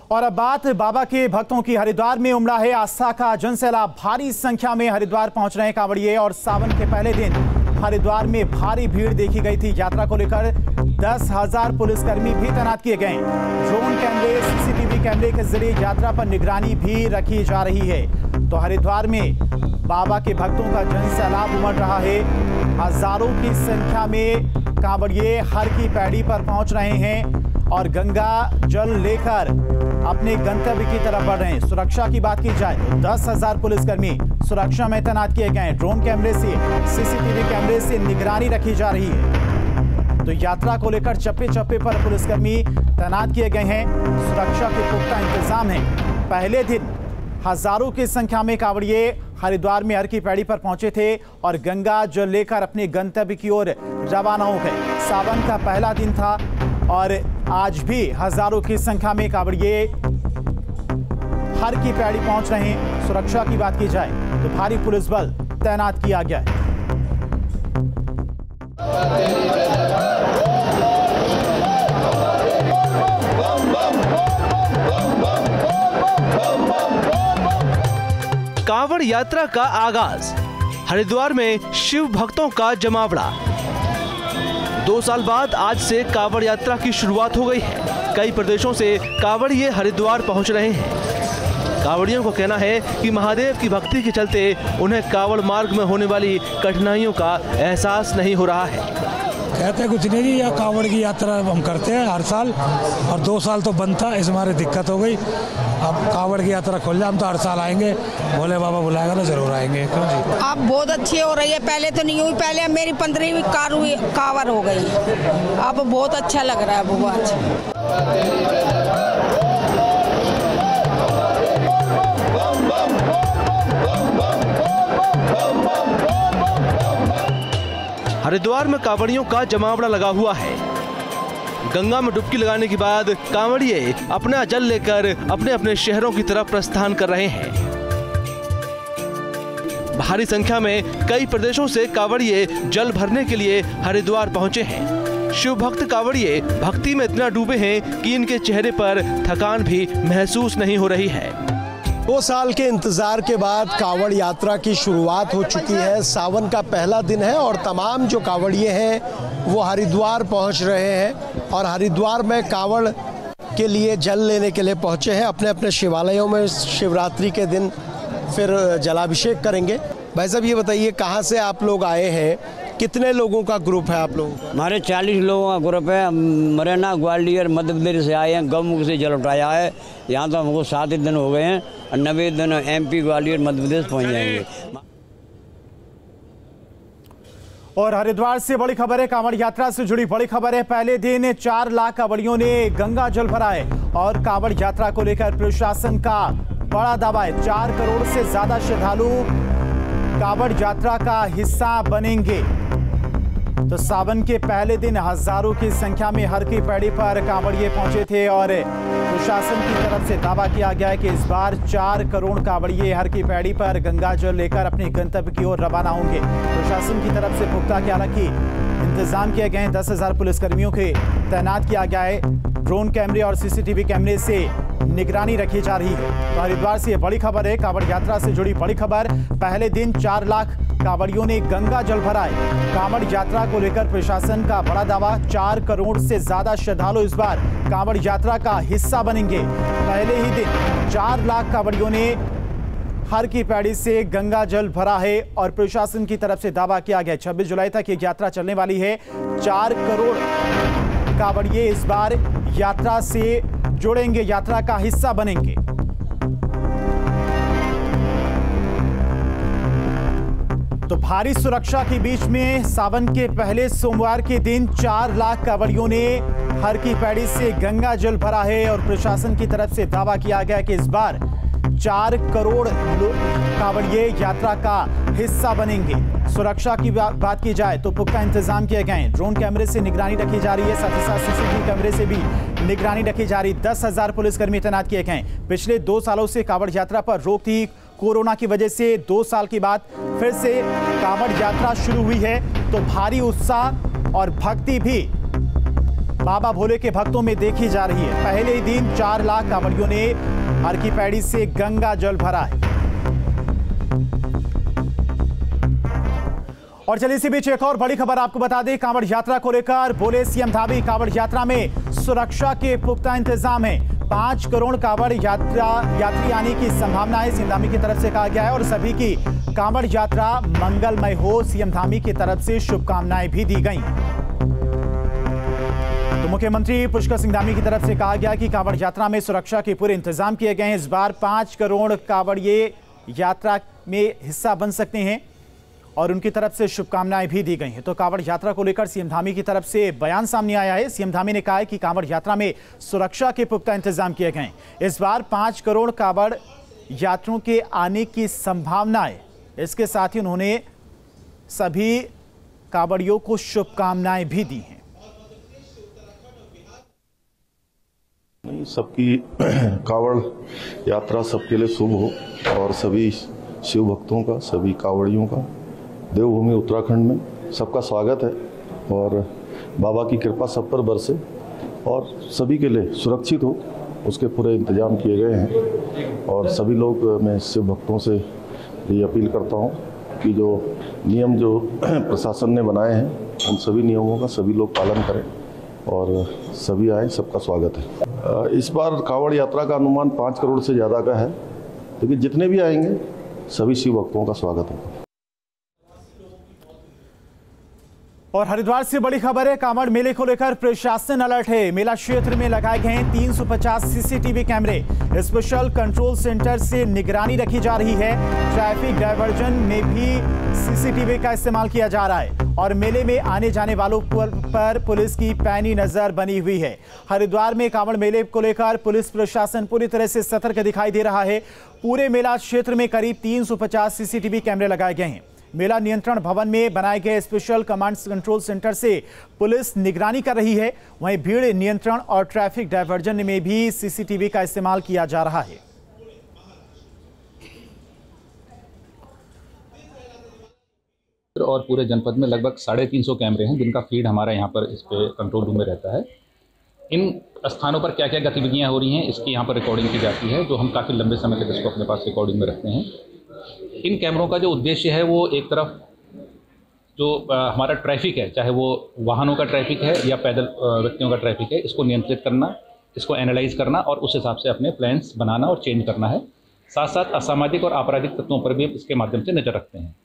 और अब बात बाबा के भक्तों की। हरिद्वार में उमड़ा है आस्था का जनसैलाब। भारी संख्या में हरिद्वार पहुंच रहे हैं कांवड़िए और सावन के पहले दिन हरिद्वार में भारी भीड़ देखी गई थी। यात्रा को लेकर 10,000 पुलिसकर्मी भी तैनात किए गए। ड्रोन कैमरे, सीसीटीवी कैमरे के जरिए यात्रा पर निगरानी भी रखी जा रही है। तो हरिद्वार में बाबा के भक्तों का जनसैलाब उमड़ रहा है। हजारों की संख्या में कांवड़िए हर की पैड़ी पर पहुंच रहे हैं और गंगा जल लेकर अपने गंतव्य की तरफ बढ़ रहे हैं। सुरक्षा की बात की जाए तो 10,000 पुलिसकर्मी सुरक्षा में तैनात किए गए हैं। ड्रोन कैमरे से, सीसीटीवी कैमरे से निगरानी रखी जा रही है। तो यात्रा को लेकर चप्पे चप्पे पर पुलिसकर्मी तैनात किए गए हैं। सुरक्षा के पुख्ता इंतजाम है। पहले दिन हजारों की संख्या में कांवड़िए हरिद्वार में हर की पैड़ी पर पहुंचे थे और गंगा जल लेकर अपने गंतव्य की ओर रवाना हो गए। सावन का पहला दिन था और आज भी हजारों की संख्या में कांवड़िए हर की पैड़ी पहुंच रहे हैं। सुरक्षा की बात की जाए तो भारी पुलिस बल तैनात किया गया है। कांवड़ यात्रा का आगाज। हरिद्वार में शिव भक्तों का जमावड़ा। 2 साल बाद आज से कांवड़ यात्रा की शुरुआत हो गई है। कई प्रदेशों से कांवड़िए हरिद्वार पहुंच रहे हैं। कांवड़ियों को कहना है कि महादेव की भक्ति के चलते उन्हें कांवड़ मार्ग में होने वाली कठिनाइयों का एहसास नहीं हो रहा है। कहते कुछ नहीं जी, यह कांवड़ की यात्रा हम करते हैं हर साल और 2 साल तो बंद था, इस हमारी दिक्कत हो गई। अब कांवड़ की यात्रा खुल जाए, हम तो हर साल आएंगे। भोले बाबा बुलाएगा तो जरूर आएंगे। क्यों जी? अब बहुत अच्छी हो रही है। पहले तो नहीं हुई, पहले मेरी 15वीं कांवड़ हो गई। अब बहुत अच्छा लग रहा है बुआ। हरिद्वार में कांवड़ियों का जमावड़ा लगा हुआ है। गंगा में डुबकी लगाने के बाद कांवड़िए अपना जल लेकर अपने अपने शहरों की तरफ प्रस्थान कर रहे हैं। भारी संख्या में कई प्रदेशों से कांवड़िए जल भरने के लिए हरिद्वार पहुंचे हैं। शिव भक्त कांवड़िए भक्ति में इतना डूबे हैं कि इनके चेहरे पर थकान भी महसूस नहीं हो रही है। 2 साल के इंतजार के बाद कांवड़ यात्रा की शुरुआत हो चुकी है। सावन का पहला दिन है और तमाम जो कांवड़िए हैं वो हरिद्वार पहुंच रहे हैं और हरिद्वार में कांवड़ के लिए जल लेने के लिए पहुंचे हैं। अपने अपने शिवालयों में शिवरात्रि के दिन फिर जलाभिषेक करेंगे। भाई साहब ये बताइए, कहाँ से आप लोग आए हैं? कितने लोगों का ग्रुप है आप लोगों का? हमारे 40 लोगों का ग्रुप है। मुरैना, ग्वालियर, मध्य प्रदेश से आए हैं। गौमुख से जल उठाया है। यहाँ तो हमको 7 दिन हो गए हैं और 90 दिन MP, ग्वालियर, मध्य प्रदेश पहुँच जाएंगे। और हरिद्वार से बड़ी खबर है, कांवड़ यात्रा से जुड़ी बड़ी खबर है। पहले दिन 4 लाख कांवड़ियों ने गंगा जल भरा है और कांवड़ यात्रा को लेकर प्रशासन का बड़ा दावा है। 4 करोड़ से ज्यादा श्रद्धालु कांवड़ यात्रा का हिस्सा बनेंगे। तो सावन के पहले दिन हजारों की संख्या में हर की पैड़ी पर कांवड़िए पहुंचे थे और प्रशासन की तरफ से दावा किया गया है कि इस बार 4 करोड़ कांवड़िए हर की पैड़ी पर गंगा जल लेकर अपने गंतव्य की ओर रवाना होंगे। प्रशासन की तरफ से पुख्ता हालांकि इंतजाम किए गए हैं। 10,000 पुलिसकर्मियों के तैनात किया गया है। ड्रोन कैमरे और सीसीटीवी कैमरे से निगरानी रखी जा रही है। तो हरिद्वार से बड़ी खबर है, कांवड़ यात्रा से जुड़ी बड़ी खबर। पहले दिन 4 लाख कांवड़ियों ने गंगा जल भरा है। कांवड़ यात्रा को लेकर प्रशासन का बड़ा दावा। 4 करोड़ से ज्यादा श्रद्धालु इस बार कांवड़ यात्रा का हिस्सा बनेंगे। पहले ही दिन 4 लाख कांवड़ियों ने हर की पैड़ी से गंगा जल भरा है और प्रशासन की तरफ से दावा किया गया। 26 जुलाई तक ये यात्रा चलने वाली है। 4 करोड़ कांवड़िए इस बार यात्रा से जुड़ेंगे, यात्रा का हिस्सा बनेंगे। तो भारी सुरक्षा के बीच में सावन के पहले सोमवार के दिन 4 लाख कांवड़ियों ने हर की पैड़ी से गंगा जल भरा है और प्रशासन की तरफ से दावा किया गया कि इस बार 4 करोड़ कांवड़िए यात्रा का हिस्सा बनेंगे। सुरक्षा की बात की जाए तो पुख्ता इंतजाम किए गए हैं। ड्रोन कैमरे से निगरानी रखी जा रही है, साथ ही साथ सीसीटीवी कैमरे से भी निगरानी रखी जा रही। 10,000 पुलिसकर्मी तैनात किए गए। पिछले 2 सालों से कांवड़ यात्रा पर रोक थी। कोरोना की वजह से 2 साल के बाद फिर से कांवड़ यात्रा शुरू हुई है, तो भारी उत्साह और भक्ति भी बाबा भोले के भक्तों में देखी जा रही है। पहले ही दिन 4 लाख कांवड़ियों ने हर की पैड़ी से गंगा जल भरा है। और चलिए इसी बीच एक और बड़ी खबर आपको बता दें, कांवड़ यात्रा को लेकर बोले सीएम धामी, कांवड़ यात्रा में सुरक्षा के पुख्ता इंतजाम है। 5 करोड़ कांवड़ यात्री आने की संभावना है, सीएम धामी की तरफ से कहा गया है। और सभी की कांवड़ यात्रा मंगलमय हो, सीएम धामी की तरफ से शुभकामनाएं भी दी गई। तो मुख्यमंत्री पुष्कर सिंह धामी की तरफ से कहा गया कि कांवड़ यात्रा में सुरक्षा के पूरे इंतजाम किए गए हैं। इस बार 5 करोड़ कांवड़िए यात्रा में हिस्सा बन सकते हैं और उनकी तरफ से शुभकामनाएं भी दी गई हैं। तो कांवड़ यात्रा को लेकर सीएम धामी की तरफ से बयान सामने आया है। सीएम धामी ने कहा है कि कांवड़ यात्रा में सुरक्षा के पुख्ता इंतजाम किए गए हैं। इस बार 5 करोड़ कांवड़ यात्रियों के आने की संभावना है। इसके साथ ही उन्होंने सभी कांवड़ियों को शुभकामनाएं भी दी हैं। सबकी कांवड़ यात्रा सबके लिए शुभ हो और सभी शिव भक्तों का, सभी कांवड़ियों का देवभूमि उत्तराखंड में सबका स्वागत है और बाबा की कृपा सब पर बरसे और सभी के लिए सुरक्षित हो, उसके पूरे इंतजाम किए गए हैं। और सभी लोग, मैं शिव भक्तों से ये अपील करता हूँ कि जो नियम जो प्रशासन ने बनाए हैं उन सभी नियमों का सभी लोग पालन करें और सभी आए, सबका स्वागत है। इस बार कांवड़ यात्रा का अनुमान 5 करोड़ से ज़्यादा का है, लेकिन जितने भी आएंगे सभी शिव भक्तों का स्वागत है। और हरिद्वार से बड़ी खबर है, कांवड़ मेले को लेकर प्रशासन अलर्ट है। मेला क्षेत्र में लगाए गए हैं 350 सीसीटीवी कैमरे। स्पेशल कंट्रोल सेंटर से निगरानी रखी जा रही है। ट्रैफिक डायवर्जन में भी सीसीटीवी का इस्तेमाल किया जा रहा है और मेले में आने जाने वालों पर पुलिस की पैनी नजर बनी हुई है। हरिद्वार में कांवड़ मेले को लेकर पुलिस प्रशासन पूरी तरह से सतर्क दिखाई दे रहा है। पूरे मेला क्षेत्र में करीब 350 सीसीटीवी कैमरे लगाए गए हैं। मेला नियंत्रण भवन में बनाए गए स्पेशल कमांड कंट्रोल सेंटर से पुलिस निगरानी कर रही है। वहीं भीड़ नियंत्रण और ट्रैफिक डायवर्जन में भी सीसीटीवी का इस्तेमाल किया जा रहा है। और पूरे जनपद में लगभग 350 कैमरे हैं जिनका फीड हमारा यहाँ पर इस पे कंट्रोल रूम में रहता है। इन स्थानों पर क्या क्या गतिविधियाँ हो रही हैं इसकी यहाँ पर रिकॉर्डिंग की जाती है, जो हम काफ़ी लंबे समय तक इसको अपने पास रिकॉर्डिंग में रखते हैं। इन कैमरों का जो उद्देश्य है वो एक तरफ जो हमारा ट्रैफिक है, चाहे वो वाहनों का ट्रैफिक है या पैदल व्यक्तियों का ट्रैफिक है, इसको नियंत्रित करना, इसको एनालाइज करना और उस हिसाब से अपने प्लान्स बनाना और चेंज करना है। साथ साथ असामाजिक और आपराधिक तत्वों पर भी इसके माध्यम से नजर रखते हैं।